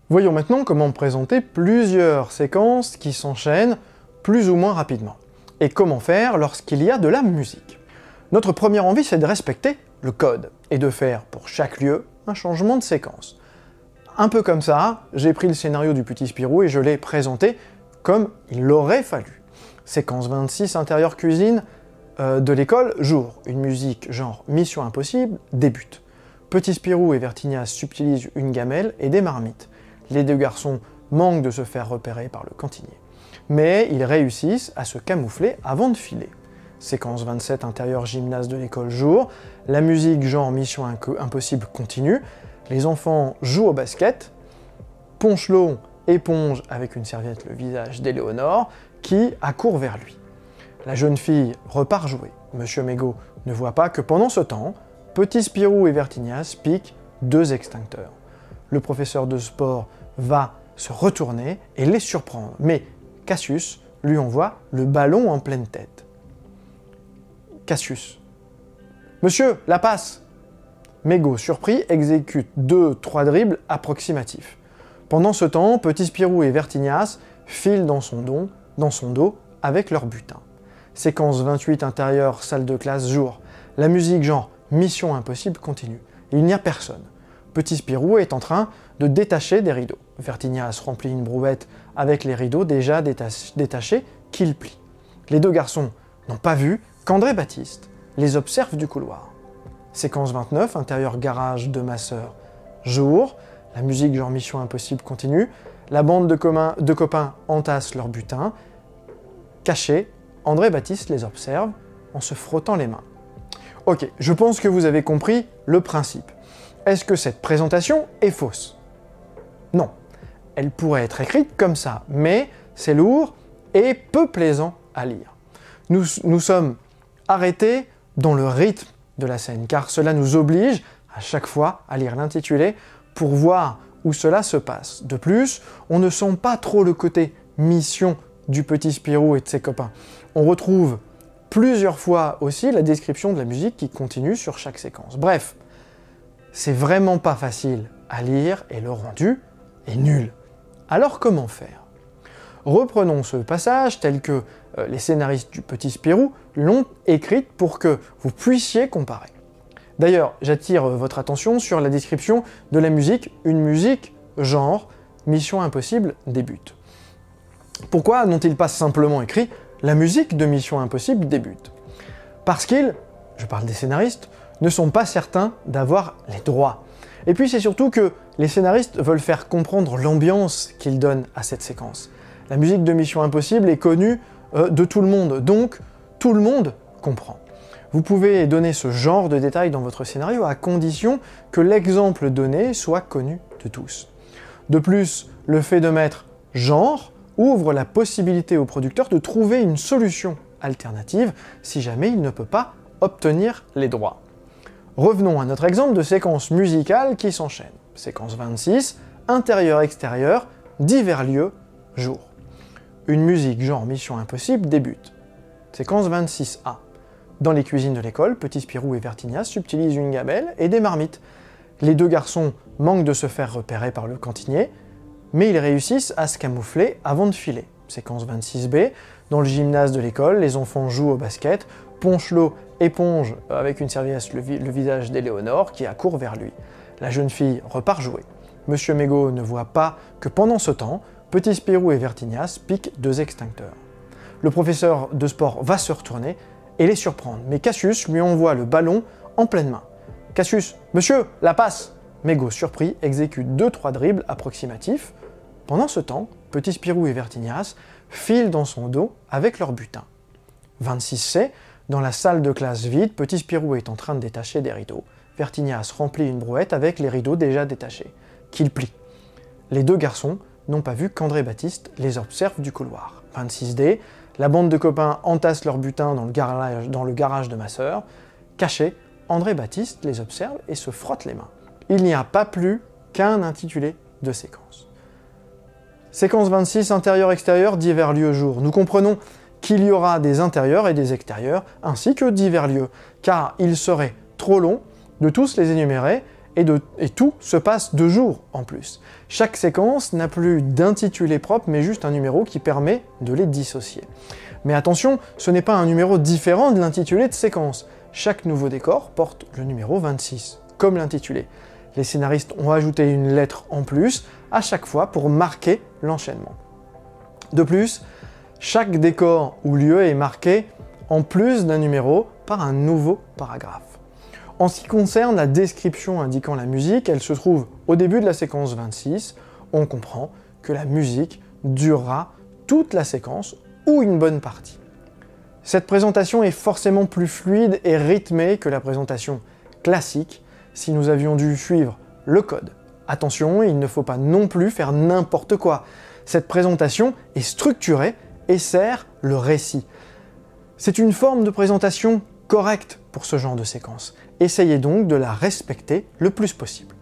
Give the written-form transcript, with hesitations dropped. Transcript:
Voyons maintenant comment présenter plusieurs séquences qui s'enchaînent plus ou moins rapidement, et comment faire lorsqu'il y a de la musique. Notre première envie, c'est de respecter le code, et de faire pour chaque lieu un changement de séquence. Un peu comme ça, j'ai pris le scénario du Petit Spirou et je l'ai présenté comme il aurait fallu. Séquence 26, intérieur cuisine de l'école, jour. Une musique genre Mission Impossible débute. Petit Spirou et Vertignas subtilisent une gamelle et des marmites. Les deux garçons manquent de se faire repérer par le cantinier. Mais ils réussissent à se camoufler avant de filer. Séquence 27, intérieur gymnase de l'école jour. La musique genre Mission Impossible continue. Les enfants jouent au basket. Ponchelot éponge avec une serviette le visage d'Éléonore, qui accourt vers lui. La jeune fille repart jouer. Monsieur Mégot ne voit pas que pendant ce temps, Petit Spirou et Vertignas piquent deux extincteurs. Le professeur de sport va se retourner et les surprendre, mais Cassius lui envoie le ballon en pleine tête. Cassius. « Monsieur, la passe !» Mégot, surpris, exécute 2-3 dribbles approximatifs. Pendant ce temps, Petit Spirou et Vertignas filent dans son dos avec leur butin. Séquence 28, intérieur salle de classe, jour. La musique genre Mission Impossible continue. Il n'y a personne. Petit Spirou est en train de détacher des rideaux. Vertignas remplit une brouette avec les rideaux déjà détachés qu'il plie. Les deux garçons n'ont pas vu qu'André Baptiste les observe du couloir. Séquence 29, intérieur garage de ma sœur, jour. La musique genre Mission Impossible continue. La bande de copains entassent leur butin. Cachés, André Baptiste les observe en se frottant les mains. Ok, je pense que vous avez compris le principe. Est-ce que cette présentation est fausse? Non. Elle pourrait être écrite comme ça, mais c'est lourd et peu plaisant à lire. Nous sommes arrêtés dans le rythme de la scène, car cela nous oblige à chaque fois à lire l'intitulé pour voir où cela se passe. De plus, on ne sent pas trop le côté mission du Petit Spirou et de ses copains. On retrouve plusieurs fois aussi la description de la musique qui continue sur chaque séquence. Bref, c'est vraiment pas facile à lire et le rendu est nul. Alors comment faire? Reprenons ce passage tel que les scénaristes du Petit Spirou l'ont écrit pour que vous puissiez comparer. D'ailleurs, j'attire votre attention sur la description de la musique, une musique genre Mission Impossible débute. Pourquoi n'ont-ils pas simplement écrit la musique de Mission Impossible débute? Parce qu'ils, je parle des scénaristes, ne sont pas certains d'avoir les droits. Et puis c'est surtout que les scénaristes veulent faire comprendre l'ambiance qu'ils donnent à cette séquence. La musique de Mission Impossible est connue de tout le monde, donc tout le monde comprend. Vous pouvez donner ce genre de détails dans votre scénario à condition que l'exemple donné soit connu de tous. De plus, le fait de mettre « genre » ouvre la possibilité au producteur de trouver une solution alternative si jamais il ne peut pas obtenir les droits. Revenons à notre exemple de séquence musicale qui s'enchaîne. Séquence 26, intérieur-extérieur, divers lieux, jour. Une musique genre Mission Impossible débute. Séquence 26A. Dans les cuisines de l'école, Petit Spirou et Vertignas subtilisent une gamelle et des marmites. Les deux garçons manquent de se faire repérer par le cantinier, mais ils réussissent à se camoufler avant de filer. Séquence 26B. Dans le gymnase de l'école, les enfants jouent au basket. Ponchelot éponge avec une serviette le visage d'Éléonore qui accourt vers lui. La jeune fille repart jouer. Monsieur Mégot ne voit pas que pendant ce temps, Petit Spirou et Vertignas piquent deux extincteurs. Le professeur de sport va se retourner et les surprendre, mais Cassius lui envoie le ballon en pleine main. Cassius, monsieur, la passe! Mégot, surpris, exécute 2-3 dribbles approximatifs. Pendant ce temps, Petit Spirou et Vertignas filent dans son dos avec leur butin. 26C, dans la salle de classe vide, Petit Spirou est en train de détacher des rideaux. Vertignas remplit une brouette avec les rideaux déjà détachés, qu'il plie. Les deux garçons n'ont pas vu qu'André Baptiste les observe du couloir. 26D, la bande de copains entasse leur butin dans le garage de ma sœur. Caché, André Baptiste les observe et se frotte les mains. Il n'y a pas plus qu'un intitulé de séquence. Séquence 26, intérieur-extérieur, divers lieux jour. Nous comprenons qu'il y aura des intérieurs et des extérieurs, ainsi que divers lieux, car il serait trop long de tous les énumérer, et tout se passe 2 jours en plus. Chaque séquence n'a plus d'intitulé propre, mais juste un numéro qui permet de les dissocier. Mais attention, ce n'est pas un numéro différent de l'intitulé de séquence. Chaque nouveau décor porte le numéro 26, comme l'intitulé. Les scénaristes ont ajouté une lettre en plus à chaque fois pour marquer l'enchaînement. De plus, chaque décor ou lieu est marqué en plus d'un numéro par un nouveau paragraphe. En ce qui concerne la description indiquant la musique, elle se trouve au début de la séquence 26. On comprend que la musique durera toute la séquence ou une bonne partie. Cette présentation est forcément plus fluide et rythmée que la présentation classique si nous avions dû suivre le code. Attention, il ne faut pas non plus faire n'importe quoi. Cette présentation est structurée et sert le récit. C'est une forme de présentation correcte pour ce genre de séquence. Essayez donc de la respecter le plus possible.